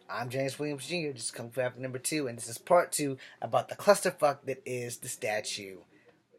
I'm James Williams Jr., this is Kung Fu After number 2, and this is part 2 about the clusterfuck that is the statue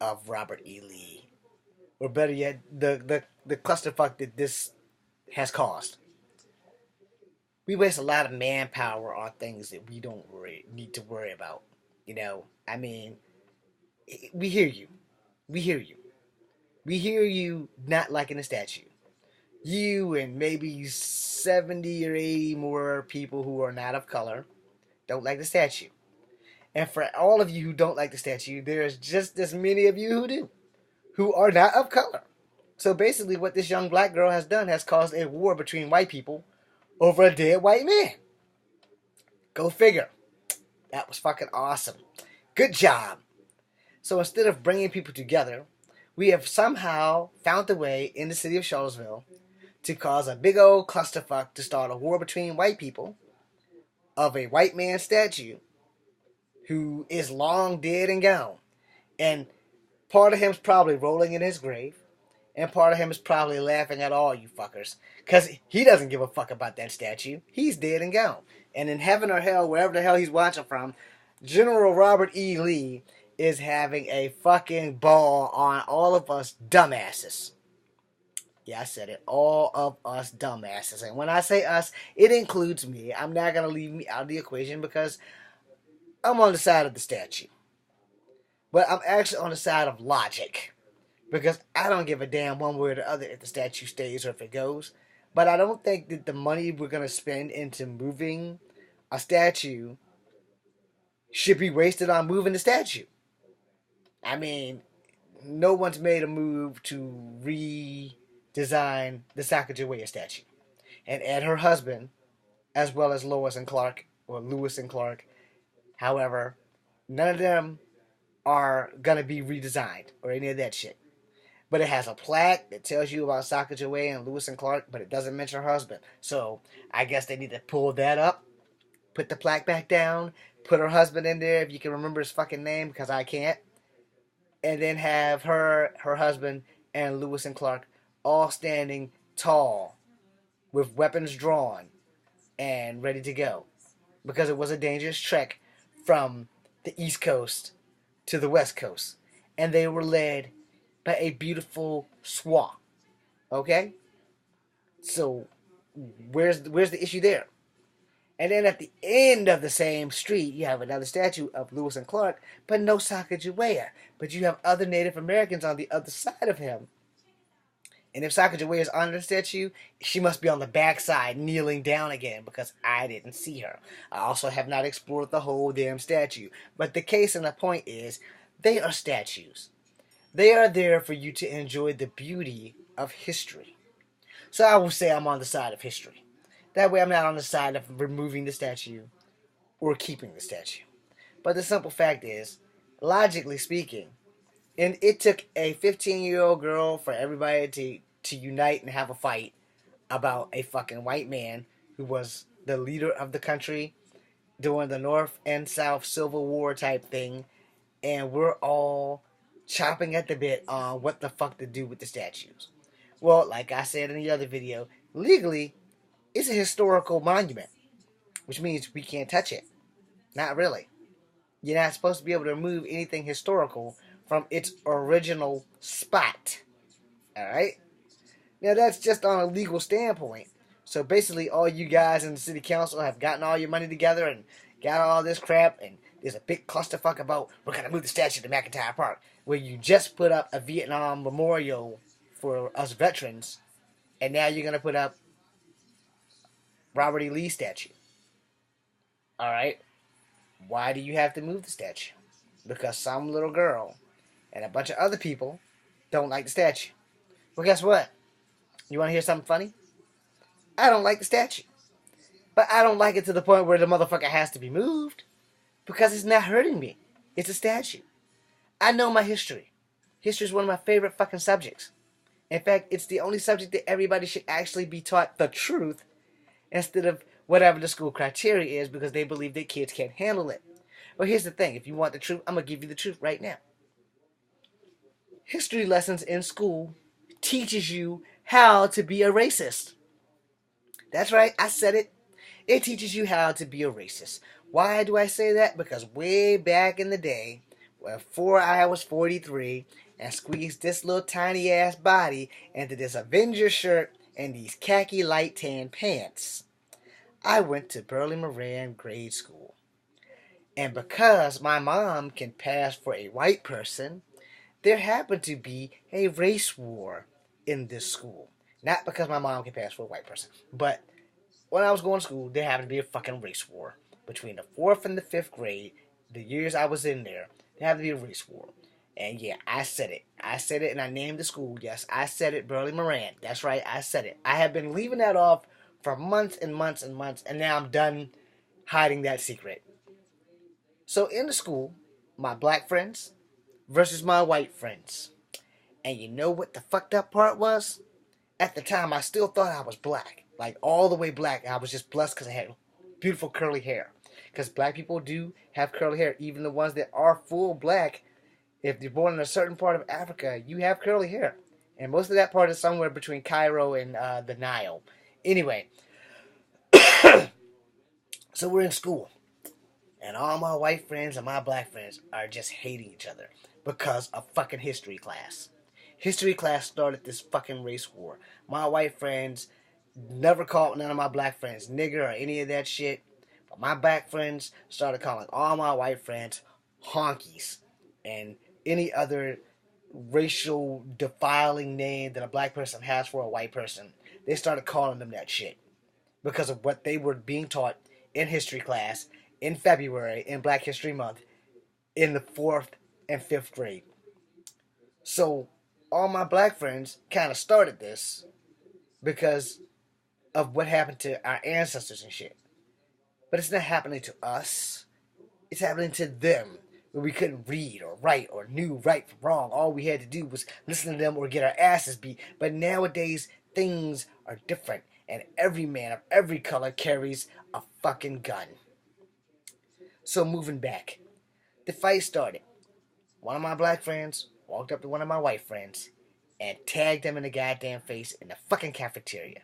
of Robert E. Lee. Or better yet, the clusterfuck that this has caused. We waste a lot of manpower on things that we don't need to worry about. I mean, we hear you. We hear you. We hear you not liking the statue. You and maybe 70 or 80 more people who are not of color don't like the statue. And for all of you who don't like the statue, there's just as many of you who do, who are not of color. So basically, what this young black girl has done has caused a war between white people over a dead white man. Go figure. That was fucking awesome. Good job. So instead of bringing people together, we have somehow found a way in the city of Charlottesville to cause a big old clusterfuck to start a war between white people of a white man statue who is long dead and gone. And part of him's probably rolling in his grave, and part of him is probably laughing at all you fuckers. Because he doesn't give a fuck about that statue. He's dead and gone. And in heaven or hell, wherever the hell he's watching from, General Robert E. Lee is having a fucking ball on all of us dumbasses. Yeah, I said it. All of us dumbasses. And when I say us, it includes me. I'm not going to leave me out of the equation because I'm on the side of the statue. But I'm actually on the side of logic. Because I don't give a damn one way or the other if the statue stays or if it goes. But I don't think that the money we're going to spend into moving a statue should be wasted on moving the statue. I mean, no one's made a move to redesign the Sacajawea statue. And add her husband, as well as Lois and Clark, or Lewis and Clark. However, none of them are going to be redesigned or any of that shit. But it has a plaque that tells you about Sacajawea and Lewis and Clark, but it doesn't mention her husband. So I guess they need to pull that up, put the plaque back down, put her husband in there if you can remember his fucking name, because I can't. And then have her husband, and Lewis and Clark all standing tall with weapons drawn and ready to go. Because it was a dangerous trek from the East Coast to the West Coast. And they were led by a beautiful swan. Okay? So, where's the issue there? And then at the end of the same street, you have another statue of Lewis and Clark, but no Sacajawea. But you have other Native Americans on the other side of him. And if Sacajawea is on the statue, she must be on the backside, kneeling down again, because I didn't see her. I also have not explored the whole damn statue. But the case and the point is, they are statues. They are there for you to enjoy the beauty of history. So I will say I'm on the side of history. That way I'm not on the side of removing the statue or keeping the statue. But the simple fact is, logically speaking, and it took a 15-year-old girl for everybody to unite and have a fight about a fucking white man who was the leader of the country during the North and South Civil War type thing. And we're all chopping at the bit on what the fuck to do with the statues. Well, like I said in the other video, legally, it's a historical monument, which means we can't touch it. Not really. You're not supposed to be able to remove anything historical from its original spot. Alright? Now, that's just on a legal standpoint. So basically, all you guys in the city council have gotten all your money together and got all this crap, and there's a big clusterfuck about we're going to move the statue to McIntyre Park, where you just put up a Vietnam memorial for us veterans, and now you're going to put up Robert E. Lee statue. Alright? Why do you have to move the statue? Because some little girl and a bunch of other people don't like the statue. Well, guess what? You want to hear something funny? I don't like the statue. But I don't like it to the point where the motherfucker has to be moved. Because it's not hurting me. It's a statue. I know my history. History is one of my favorite fucking subjects. In fact, it's the only subject that everybody should actually be taught the truth instead of whatever the school criteria is, because they believe that kids can't handle it. But here's the thing. If you want the truth, I'm going to give you the truth right now. History lessons in school teaches you how to be a racist. That's right. I said it. It teaches you how to be a racist. Why do I say that? Because way back in the day, before I was 43 and squeezed this little tiny ass body into this Avenger shirt and these khaki light tan pants, I went to Burley Moran grade school. And because my mom can pass for a white person, there happened to be a race war in this school. Not because my mom can pass for a white person, but when I was going to school, there happened to be a fucking race war between the fourth and the fifth grade. The years I was in there, there happened to be a race war. And yeah, I said it. I said it and I named the school. Yes, I said it, Burley Moran. That's right, I said it. I have been leaving that off for months and months and months, and now I'm done hiding that secret. So in the school, my black friends versus my white friends. And you know what the fucked up part was? At the time, I still thought I was black. Like, all the way black. I was just blessed because I had beautiful curly hair. Because black people do have curly hair. Even the ones that are full black, if you're born in a certain part of Africa, you have curly hair. And most of that part is somewhere between Cairo and the Nile. Anyway, so we're in school. And all my white friends and my black friends are just hating each other because of fucking history class. History class started this fucking race war. My white friends never called none of my black friends nigger or any of that shit. But my black friends started calling all my white friends honkies and any other racial defiling name that a black person has for a white person. They started calling them that shit because of what they were being taught in history class in February in Black History Month in the 4th and 5th grade. So all my black friends kind of started this because of what happened to our ancestors and shit. But it's not happening to us. It's happening to them. Where we couldn't read or write or knew right from wrong. All we had to do was listen to them or get our asses beat. But nowadays, things are different. And every man of every color carries a fucking gun. So moving back, the fight started. One of my black friends walked up to one of my white friends and tagged him in the goddamn face in the fucking cafeteria.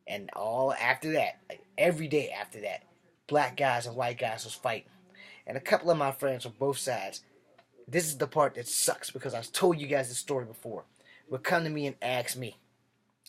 And all after that, like every day after that, black guys and white guys was fighting. And a couple of my friends from both sides, this is the part that sucks because I've told you guys this story before, would come to me and ask me,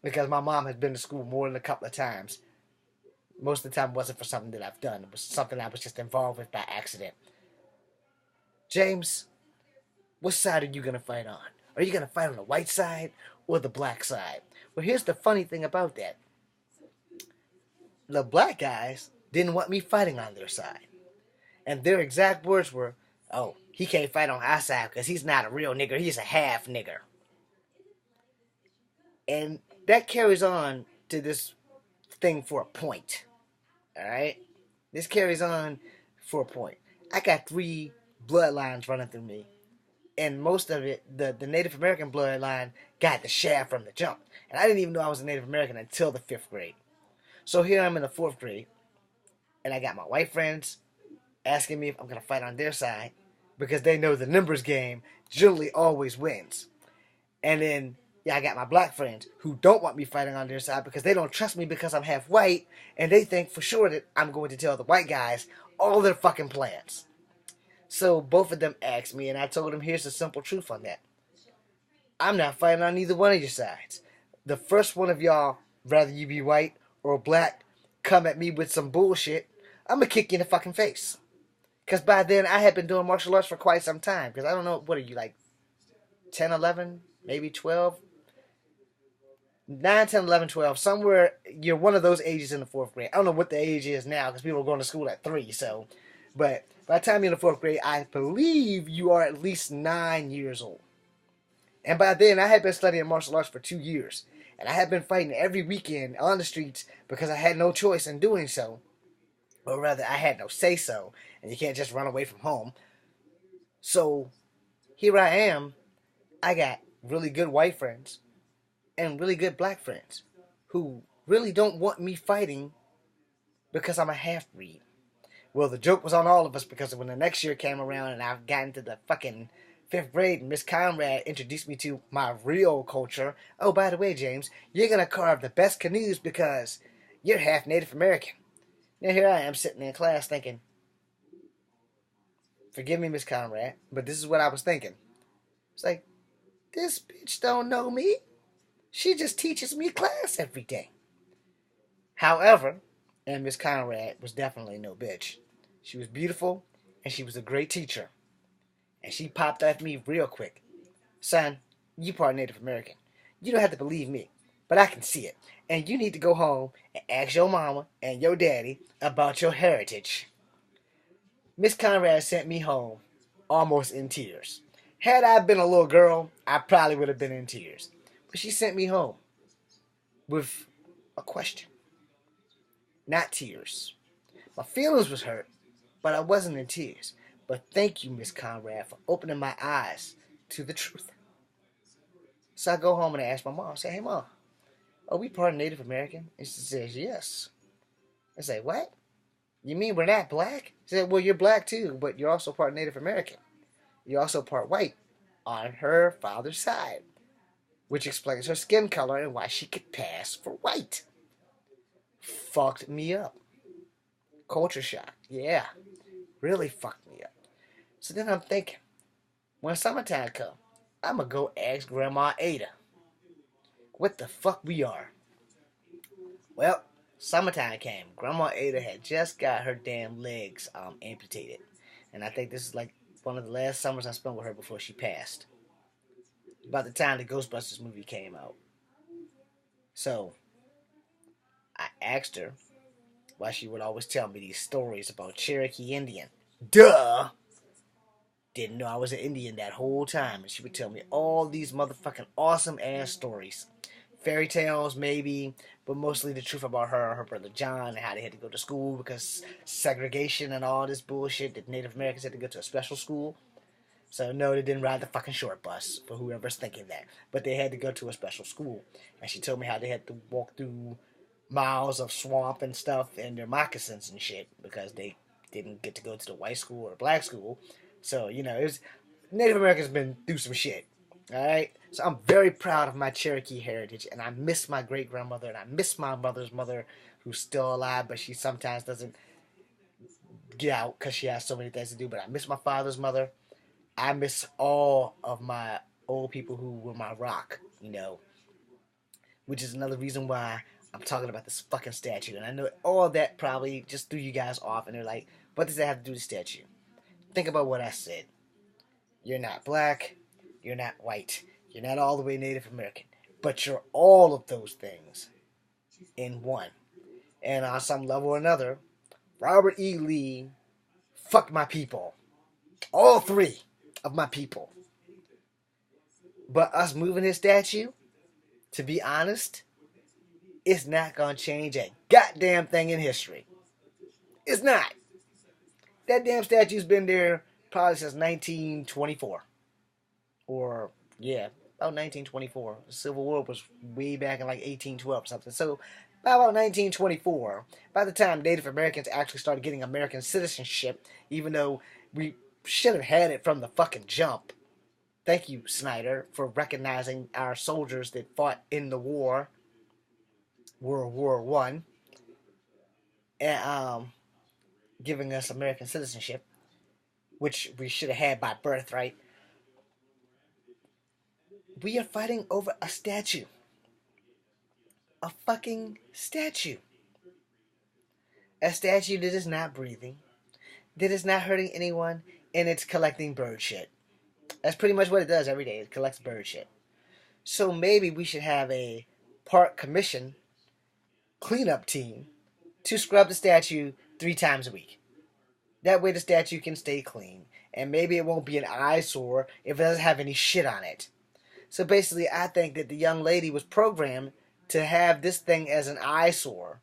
because my mom has been to school more than a couple of times. Most of the time it wasn't for something that I've done. It was something I was just involved with by accident. James, what side are you going to fight on? Are you going to fight on the white side or the black side? Well, here's the funny thing about that. The black guys didn't want me fighting on their side. And their exact words were, oh, he can't fight on our side because he's not a real nigger. He's a half nigger. And that carries on to this thing for a point. Alright? This carries on for a point. I got 3 bloodlines running through me. And most of it, the Native American bloodline got the shaft from the jump. And I didn't even know I was a Native American until the 5th grade. So here I'm in the 4th grade. And I got my white friends asking me if I'm going to fight on their side. Because they know the numbers game generally always wins. And then, yeah, I got my black friends who don't want me fighting on their side because they don't trust me because I'm half white. And they think for sure that I'm going to tell the white guys all their fucking plans. So both of them asked me, and I told them, here's the simple truth on that. I'm not fighting on either one of your sides. The first one of y'all, rather you be white or black, come at me with some bullshit, I'm going to kick you in the fucking face. Because by then, I had been doing martial arts for quite some time. Because I don't know, what are you, like 10, 11, maybe 12? 9, 10, 11, 12. Somewhere, you're one of those ages in the 4th grade. I don't know what the age is now because people are going to school at 3, so. But by the time you're in the 4th grade, I believe you are at least 9 years old. And by then, I had been studying martial arts for 2 years. And I had been fighting every weekend on the streets because I had no choice in doing so. Or rather, I had no say-so. And you can't just run away from home. So, here I am. I got really good white friends and really good black friends who really don't want me fighting because I'm a half-breed. Well, the joke was on all of us because when the next year came around and I got into the fucking 5th grade and Miss Conrad introduced me to my real culture. Oh, by the way, James, you're going to carve the best canoes because you're half Native American. Now here I am sitting in class thinking, forgive me, Miss Conrad, but this is what I was thinking. It's like, this bitch don't know me. She just teaches me class every day. However, and Miss Conrad was definitely no bitch. She was beautiful, and she was a great teacher. And she popped at me real quick. Son, you part Native American. You don't have to believe me, but I can see it. And you need to go home and ask your mama and your daddy about your heritage. Miss Conrad sent me home almost in tears. Had I been a little girl, I probably would have been in tears. But she sent me home with a question, not tears. My feelings was hurt, but I wasn't in tears. But thank you, Miss Conrad, for opening my eyes to the truth. So I go home and I ask my mom, I say, hey mom, are we part Native American? And she says, yes. I say, what? You mean we're not black? She said, well, you're black too, but you're also part Native American. You're also part white on her father's side, which explains her skin color and why she could pass for white. Fucked me up. Culture shock. Yeah, really fucked me up. So then I'm thinking, when summertime comes, I'm going to go ask Grandma Ada what the fuck we are. Well, summertime came. Grandma Ada had just got her damn legs amputated. And I think this is like one of the last summers I spent with her before she passed. About the time the Ghostbusters movie came out. So, I asked her why she would always tell me these stories about Cherokee Indian. Duh! Didn't know I was an Indian that whole time. And she would tell me all these motherfucking awesome ass stories. Fairy tales, maybe, but mostly the truth about her and her brother John and how they had to go to school because segregation and all this bullshit that Native Americans had to go to a special school. So, no, they didn't ride the fucking short bus, for whoever's thinking that. But they had to go to a special school. And she told me how they had to walk through miles of swamp and stuff in their moccasins and shit because they didn't get to go to the white school or black school. So, it was Native Americans been through some shit. Alright? So I'm very proud of my Cherokee heritage, and I miss my great-grandmother, and I miss my mother's mother, who's still alive, but she sometimes doesn't get out because she has so many things to do. But I miss my father's mother. I miss all of my old people who were my rock, which is another reason why I'm talking about this fucking statue. And I know all of that probably just threw you guys off, and they're like, what does that have to do with the statue? Think about what I said. You're not black. You're not white. You're not all the way Native American. But you're all of those things in one. And on some level or another, Robert E. Lee fucked my people. All three of my people. But us moving his statue, to be honest, it's not going to change a goddamn thing in history. It's not. That damn statue's been there probably since 1924. Or, yeah, about 1924. The Civil War was way back in like 1812 or something. So, by about 1924, by the time Native Americans actually started getting American citizenship, even though we should have had it from the fucking jump. Thank you, Snyder, for recognizing our soldiers that fought in the war, World War One, and giving us American citizenship, which we should have had by birthright. We are fighting over a statue. A fucking statue. A statue that is not breathing, that is not hurting anyone, and it's collecting bird shit. That's pretty much what it does every day. It collects bird shit. So maybe we should have a park commission cleanup team to scrub the statue 3 times a week. That way the statue can stay clean. And maybe it won't be an eyesore if it doesn't have any shit on it. So basically, I think that the young lady was programmed to have this thing as an eyesore.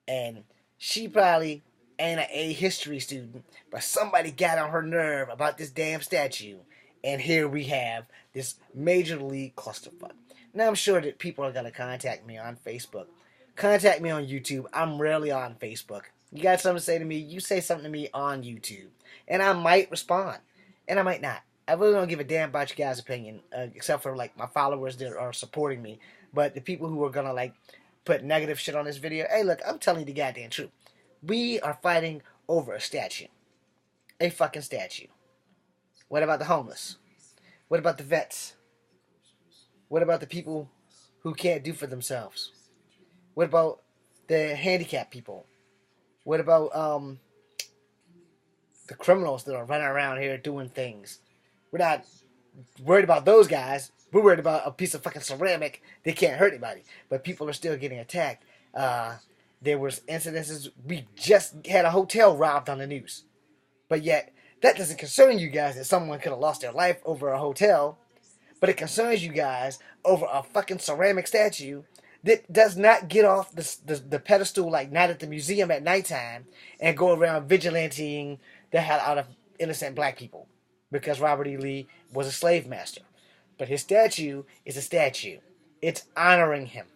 And she probably ain't a history student, but somebody got on her nerve about this damn statue. And here we have this major league clusterfuck. Now I'm sure that people are going to contact me on Facebook. Contact me on YouTube. I'm rarely on Facebook. You got something to say to me, you say something to me on YouTube. And I might respond. And I might not. I really don't give a damn about you guys' opinion, except for like my followers that are supporting me. But the people who are gonna like put negative shit on this video, hey, look, I'm telling you the goddamn truth. We are fighting over a statue. A fucking statue. What about the homeless? What about the vets? What about the people who can't do for themselves? What about the handicapped people? What about the criminals that are running around here doing things? We're not worried about those guys. We're worried about a piece of fucking ceramic that can't hurt anybody. But people are still getting attacked. There was incidences. We just had a hotel robbed on the news. But yet, that doesn't concern you guys that someone could have lost their life over a hotel. But it concerns you guys over a fucking ceramic statue that does not get off the pedestal like Night at the Museum at nighttime and go around vigilanting the hell out of innocent black people. Because Robert E. Lee was a slave master. But his statue is a statue. It's honoring him.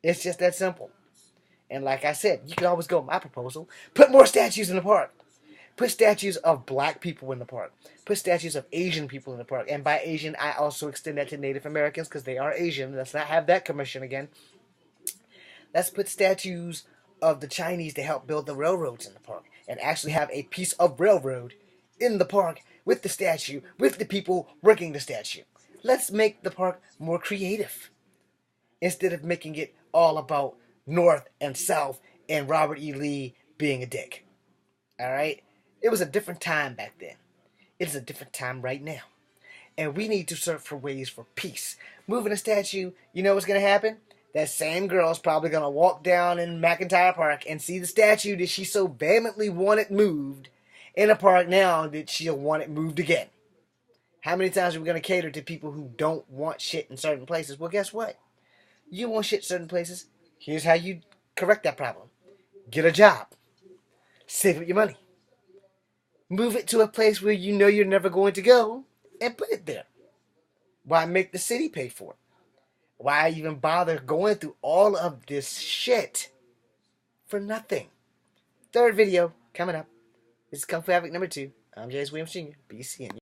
It's just that simple. And like I said, you can always go with my proposal. Put more statues in the park. Put statues of black people in the park. Put statues of Asian people in the park. And by Asian, I also extend that to Native Americans because they are Asian. Let's not have that commission again. Let's put statues of the Chinese to help build the railroads in the park. And actually have a piece of railroad in the park with the statue, with the people working the statue. Let's make the park more creative. Instead of making it all about North and South and Robert E. Lee being a dick. Alright? It was a different time back then. It is a different time right now. And we need to search for ways for peace. Moving a statue, you know what's going to happen? That same girl's probably going to walk down in McIntyre Park and see the statue that she so vehemently wanted moved in a park now that she'll want it moved again. How many times are we going to cater to people who don't want shit in certain places? Well, guess what? You want shit in certain places. Here's how you correct that problem. Get a job. Save up your money. Move it to a place where you know you're never going to go and put it there. Why make the city pay for it? Why even bother going through all of this shit for nothing? Third video coming up. This is Kung Fu Havoc number 2. I'm James Williams Jr. Be seeing you.